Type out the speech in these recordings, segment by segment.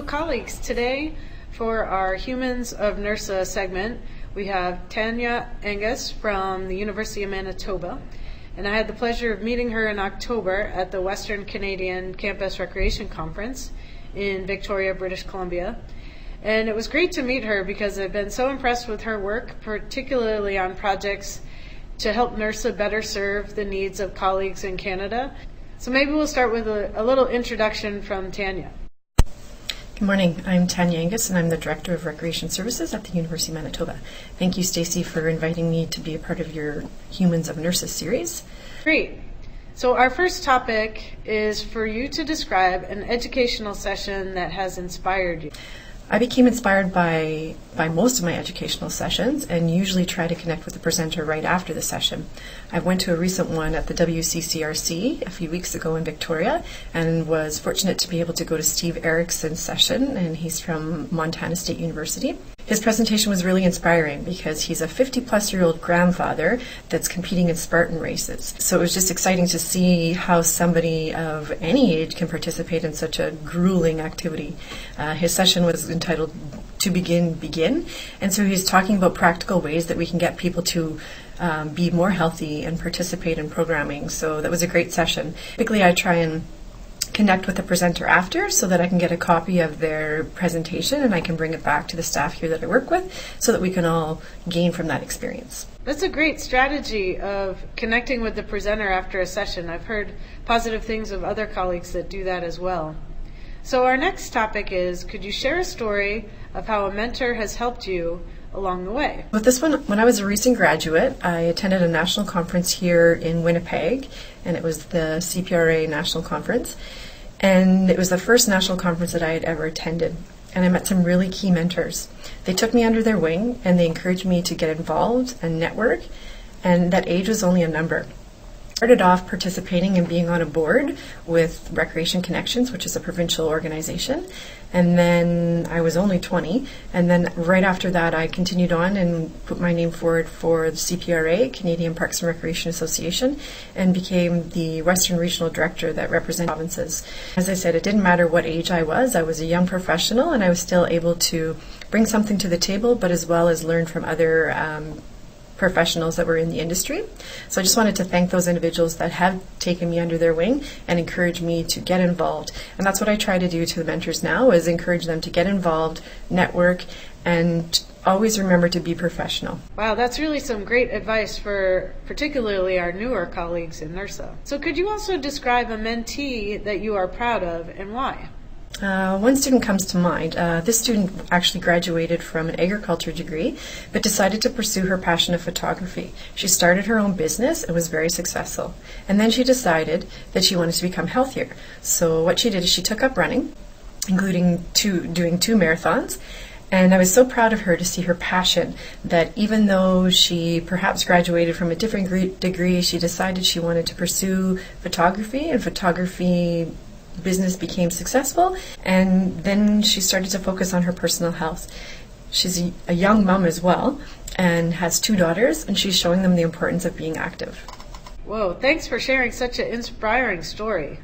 colleagues, today for our Humans of NIRSA segment, we have Tanya Angus from the University of Manitoba, and I had the pleasure of meeting her in October at the Western Canadian Campus Recreation Conference in Victoria, British Columbia. And it was great to meet her because I've been so impressed with her work, particularly on projects to help NIRSA better serve the needs of colleagues in Canada. So maybe we'll start with a little introduction from Tanya. Good morning. I'm Tanya Angus, and I'm the Director of Recreation Services at the University of Manitoba. Thank you, Stacey, for inviting me to be a part of your Humans of NIRSA series. Great. So our first topic is for you to describe an educational session that has inspired you. I became inspired by most of my educational sessions and usually try to connect with the presenter right after the session. I went to a recent one at the WCCRC a few weeks ago in Victoria and was fortunate to be able to go to Steve Erickson's session, and he's from Montana State University. His presentation was really inspiring because he's a 50-plus-year-old grandfather that's competing in Spartan races. So it was just exciting to see how somebody of any age can participate in such a grueling activity. His session was entitled To Begin, and so he's talking about practical ways that we can get people to be more healthy and participate in programming. So that was a great session. Typically, I try and connect with the presenter after so that I can get a copy of their presentation and I can bring it back to the staff here that I work with so that we can all gain from that experience. That's a great strategy of connecting with the presenter after a session. I've heard positive things of other colleagues that do that as well. So our next topic is, could you share a story of how a mentor has helped you along the way? With this one, when I was a recent graduate, I attended a national conference here in Winnipeg, and it was the CPRA National Conference. And it was the first national conference that I had ever attended. And I met some really key mentors. They took me under their wing and they encouraged me to get involved and network. And that age was only a number. I started off participating and being on a board with Recreation Connections, which is a provincial organization. And then I was only 20. And then right after that, I continued on and put my name forward for the CPRA, Canadian Parks and Recreation Association, and became the Western Regional Director that represented provinces. As I said, it didn't matter what age I was a young professional, and I was still able to bring something to the table, but as well as learn from other professionals that were in the industry. So I just wanted to thank those individuals that have taken me under their wing and encouraged me to get involved. And that's what I try to do to the mentors now, is encourage them to get involved, network, and always remember to be professional. Wow, that's really some great advice for particularly our newer colleagues in NIRSA. So could you also describe a mentee that you are proud of and why? One student comes to mind. This student actually graduated from an agriculture degree, but decided to pursue her passion of photography. She started her own business and was very successful. And then she decided that she wanted to become healthier. So what she did is she took up running, including doing 2 marathons. And I was so proud of her to see her passion, that even though she perhaps graduated from a different degree, she decided she wanted to pursue photography, and photography business became successful, and then she started to focus on her personal health. She's a young mom as well and has 2 daughters, and she's showing them the importance of being active. Whoa, thanks for sharing such an inspiring story.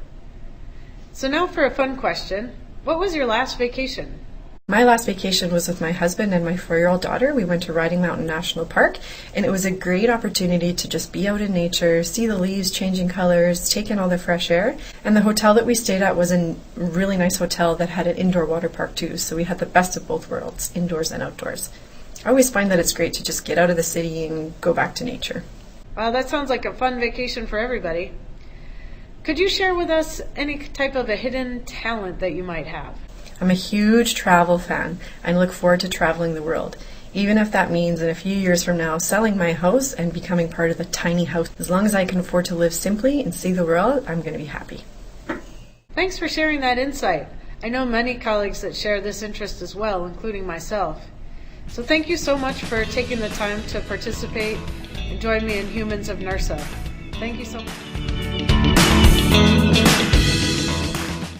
So now for a fun question. What was your last vacation? My last vacation was with my husband and my 4-year-old daughter. We went to Riding Mountain National Park, and it was a great opportunity to just be out in nature, see the leaves changing colors, take in all the fresh air. And the hotel that we stayed at was a really nice hotel that had an indoor water park too, so we had the best of both worlds, indoors and outdoors. I always find that it's great to just get out of the city and go back to nature. Wow, that sounds like a fun vacation for everybody. Could you share with us any type of a hidden talent that you might have? I'm a huge travel fan and look forward to traveling the world, even if that means in a few years from now selling my house and becoming part of a tiny house. As long as I can afford to live simply and see the world, I'm going to be happy. Thanks for sharing that insight. I know many colleagues that share this interest as well, including myself. So thank you so much for taking the time to participate and join me in Humans of NIRSA. Thank you so much.